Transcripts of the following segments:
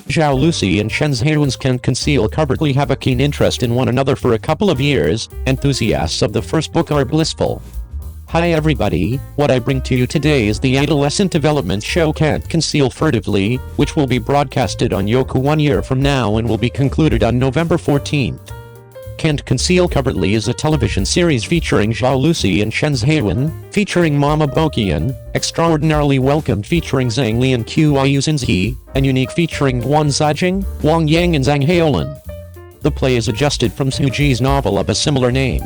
Zhao Lusi and Chen's Zheyuans can't conceal covertly have a keen interest in one another for a couple of years. Enthusiasts of the first book are blissful. Hi everybody, what I bring to you today is the adolescent development show Can't Conceal Furtively, which will be broadcasted on Yoku 1 year from now and will be concluded on November 14th. Can't Conceal Covertly is a television series featuring Zhao Lusi and Chen Zheyuan, featuring Mama Bokian, Extraordinarily Welcomed featuring Zhang Li and Qiyu Xinzi, and Unique featuring Guan Zijing, Wang Yang and Zhang Haolan. The play is adjusted from Xu Ji's novel of a similar name.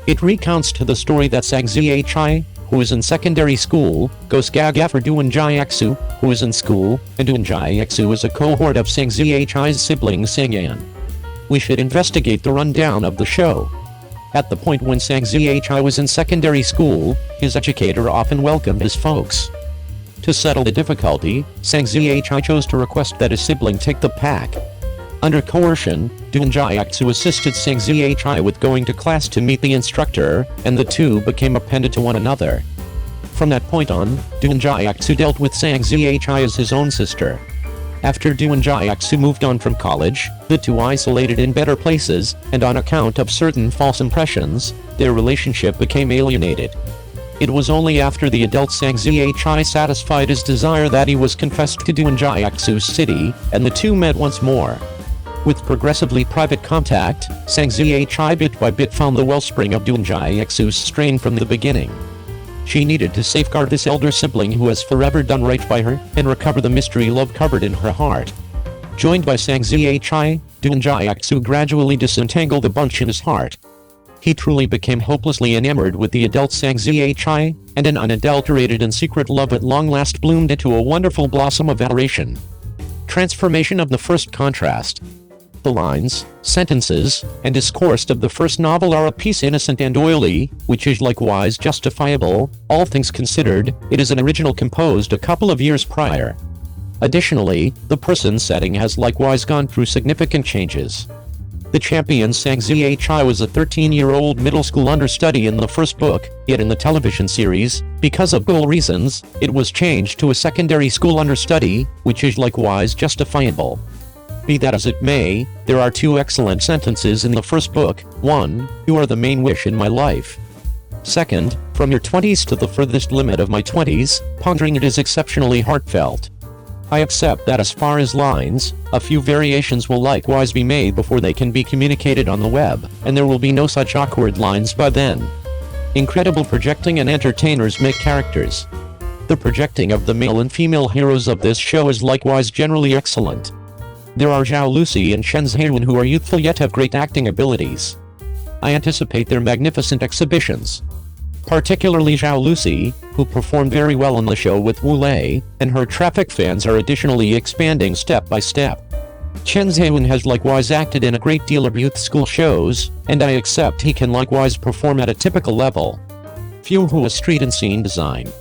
It recounts to the story that Zhang Zhai, who is in secondary school, goes gaga for Duan Jiaxu, who is in school, and Duan Jiaxu is a cohort of Zhang Zhai's sibling Zheyuan. We should investigate the rundown of the show. At the point when Zhang Zhai was in secondary school, his educator often welcomed his folks. To settle the difficulty, Zhang Zhai chose to request that his sibling take the pack. Under coercion, Duan Jiaxu assisted Zhang Zhai with going to class to meet the instructor, and the two became appended to one another. From that point on, Duan Jiaxu dealt with Zhang Zhai as his own sister. After Duan Jiaxu moved on from college, the two isolated in better places, and on account of certain false impressions, their relationship became alienated. It was only after the adult Zhang Zhai satisfied his desire that he was confessed to Duan Jiaxu's city, and the two met once more. With progressively private contact, Zhang Zhai bit by bit found the wellspring of Duan Jiaxu's strain from the beginning. She needed to safeguard this elder sibling who has forever done right by her, and recover the mystery love covered in her heart. Joined by Zhang Zhai, Duan Jiaxu gradually disentangled the bunch in his heart. He truly became hopelessly enamored with the adult Zhang Zhai, and an unadulterated and secret love at long last bloomed into a wonderful blossom of adoration. Transformation of the first contrast. The lines, sentences, and discourse of the first novel are a piece innocent and oily, which is likewise justifiable. All things considered, it is an original composed a couple of years prior. Additionally, the person setting has likewise gone through significant changes. The champion Zhang Zhai was a 13-year-old middle school understudy in the first book, yet in the television series, because of goal reasons, it was changed to a secondary school understudy, which is likewise justifiable. Be that as it may, there are two excellent sentences in the first book. 1. You are the main wish in my life. 2. From your 20s to the furthest limit of my 20s, pondering it is exceptionally heartfelt. I accept that as far as lines, a few variations will likewise be made before they can be communicated on the web, and there will be no such awkward lines by then. Incredible projecting and entertainers make characters. The projecting of the male and female heroes of this show is likewise generally excellent. There are Zhao Lusi and Chen Zheyuan who are youthful yet have great acting abilities. I anticipate their magnificent exhibitions. Particularly Zhao Lusi, who performed very well on the show with Wu Lei, and her traffic fans are additionally expanding step by step. Chen Zheyuan has likewise acted in a great deal of youth school shows, and I accept he can likewise perform at a typical level. Few who a street and scene design.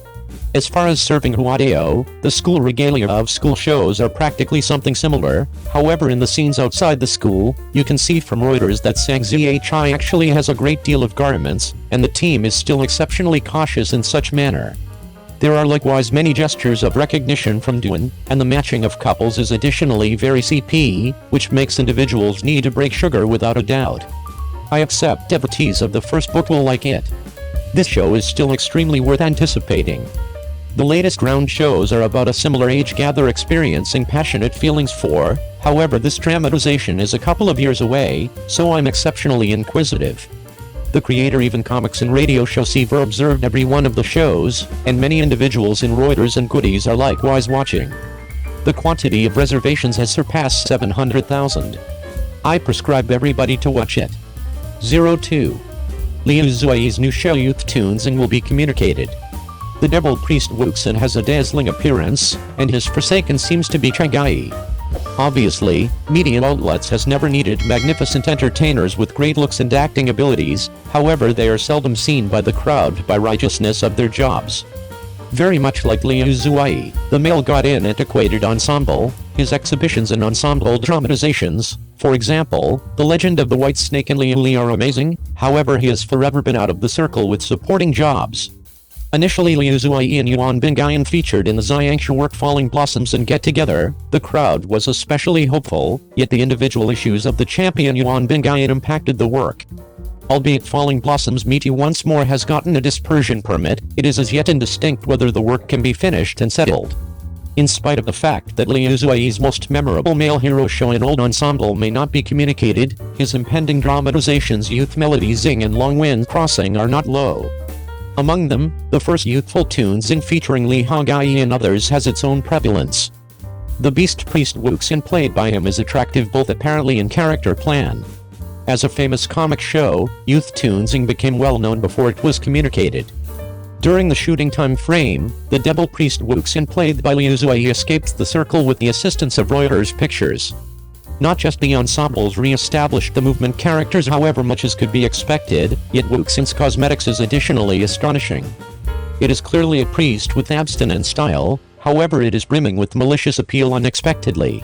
As far as serving Huadeo, the school regalia of school shows are practically something similar. However, in the scenes outside the school, you can see from Reuters that Zhang Zhai actually has a great deal of garments, and the team is still exceptionally cautious in such manner. There are likewise many gestures of recognition from Duan, and the matching of couples is additionally very CP, which makes individuals need to break sugar without a doubt. I accept devotees of the first book will like it. This show is still extremely worth anticipating. The latest round shows are about a similar age gather experiencing passionate feelings for, however this dramatization is a couple of years away, so I'm exceptionally inquisitive. The creator even comics and radio show Seaver observed every one of the shows, and many individuals in Reuters and Goodies are likewise watching. The quantity of reservations has surpassed 700,000. I prescribe everybody to watch it. 02. Liu Xueyi's new show Youth Tunes will be communicated. The devil priest Wuxin has a dazzling appearance, and his forsaken seems to be Cheng Yi. Obviously, media outlets has never needed magnificent entertainers with great looks and acting abilities, however they are seldom seen by the crowd by righteousness of their jobs. Very much like Liu Xueyi, the male got in antiquated ensemble, his exhibitions and ensemble dramatizations, for example, The Legend of the White Snake and Liu Li are amazing, however he has forever been out of the circle with supporting jobs. Initially Liu Xueyi and Yuan Bingyan featured in the Zheyuan work Falling Blossoms and Get Together, the crowd was especially hopeful, yet the individual issues of the champion Yuan Bingyan impacted the work. Albeit Falling Blossoms Meet You Once More has gotten a dispersion permit, it is as yet indistinct whether the work can be finished and settled. In spite of the fact that Liu Xueyi's most memorable male hero show in old ensemble may not be communicated, his impending dramatizations Youth Melody Zing and Long Wind Crossing are not low. Among them, the first youthful tune Zing featuring Li Hongyi and others has its own prevalence. The beast priest Wu Xin played by him is attractive both apparently and character plan. As a famous comic show, youth tune Zing became well known before it was communicated. During the shooting time frame, the devil priest Wu Xin played by Liu Xueyi escaped the circle with the assistance of Reuters Pictures. Not just the ensembles re-established the movement characters however much as could be expected, yet Wu Xin's cosmetics is additionally astonishing. It is clearly a priest with abstinent style, however it is brimming with malicious appeal unexpectedly.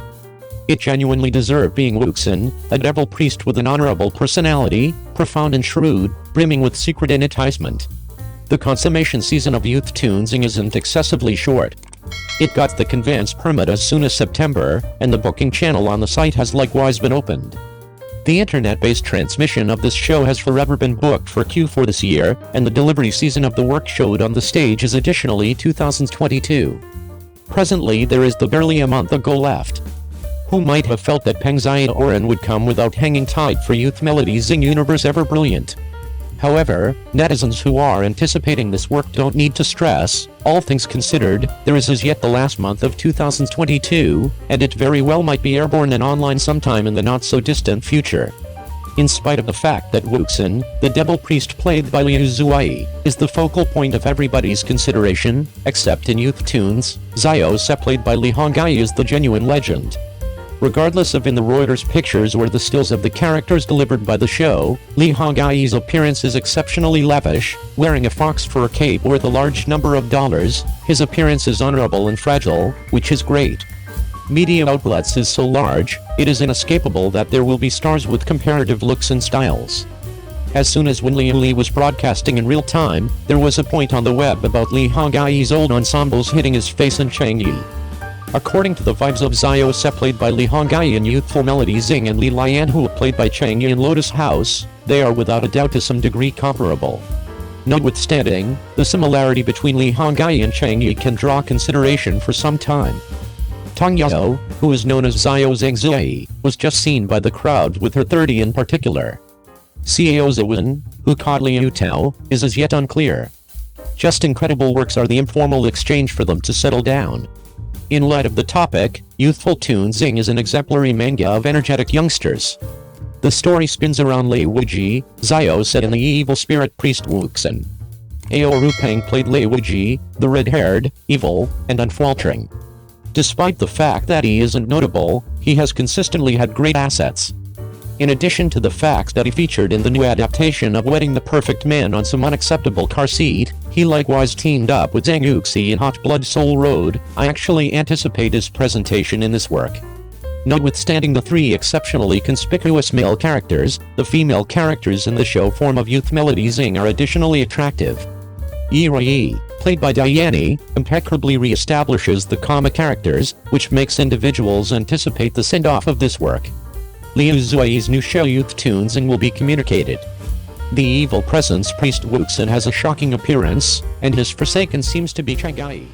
It genuinely deserved being Wu Xin, a devil priest with an honorable personality, profound and shrewd, brimming with secret enticement. The consummation season of youth tuning isn't excessively short. It got the conveyance permit as soon as September, and the booking channel on the site has likewise been opened. The internet-based transmission of this show has forever been booked for Q4 this year, and the delivery season of the work showed on the stage is additionally 2022. Presently there is barely a month ago left. Who might have felt that Pengzai Oren would come without hanging tight for Youth Melody Zing Universe Ever Brilliant? However, netizens who are anticipating this work don't need to stress. All things considered, there is as yet the last month of 2022, and it very well might be airborne and online sometime in the not-so-distant future. In spite of the fact that Wu Xin, the devil priest played by Liu Xueyi, is the focal point of everybody's consideration, except in youth tunes, Zhao played by Li Hongyi is the genuine legend. Regardless of in the Reuters pictures or the stills of the characters delivered by the show, Li Hongyi's appearance is exceptionally lavish, wearing a fox fur cape worth a large number of dollars. His appearance is honorable and fragile, which is great. Media outlets is so large, it is inescapable that there will be stars with comparative looks and styles. As soon as when Li was broadcasting in real time, there was a point on the web about Li Hongyi's old ensembles hitting his face and Cheng Yi. According to the vibes of Zhao played by Li Hongyi in Youthful Melody Zing and Li Lianhu played by Cheng Yi in Lotus House, they are without a doubt to some degree comparable. Notwithstanding, the similarity between Li Hongyi and Cheng Yi can draw consideration for some time. Tang Yao, who is known as Zhao Zhengzi, was just seen by the crowd with her 30 in particular. Xiao Zheyuan, who caught Liu Tao, is as yet unclear. Just incredible works are the informal exchange for them to settle down. In light of the topic, Youthful Tune Zing is an exemplary manga of energetic youngsters. The story spins around Lei Wuji, Zhao said in the evil spirit priest Wu Xin. Ao Rupang played Lei Wuji, the red-haired, evil, and unfaltering. Despite the fact that he isn't notable, he has consistently had great assets. In addition to the fact that he featured in the new adaptation of Wedding the Perfect Man on some unacceptable car seat, he likewise teamed up with Zhang Yuxi in Hot Blood Soul Road. I actually anticipate his presentation in this work. Notwithstanding the three exceptionally conspicuous male characters, the female characters in the show form of Youth Melody Zing are additionally attractive. Yi, played by Diane, impeccably re-establishes the comic characters, which makes individuals anticipate the send-off of this work. Liu Xueyi's new show Youth Tunes will be communicated. The evil presence priest Wu Xin has a shocking appearance, and his forsaken seems to be Cheng Yi.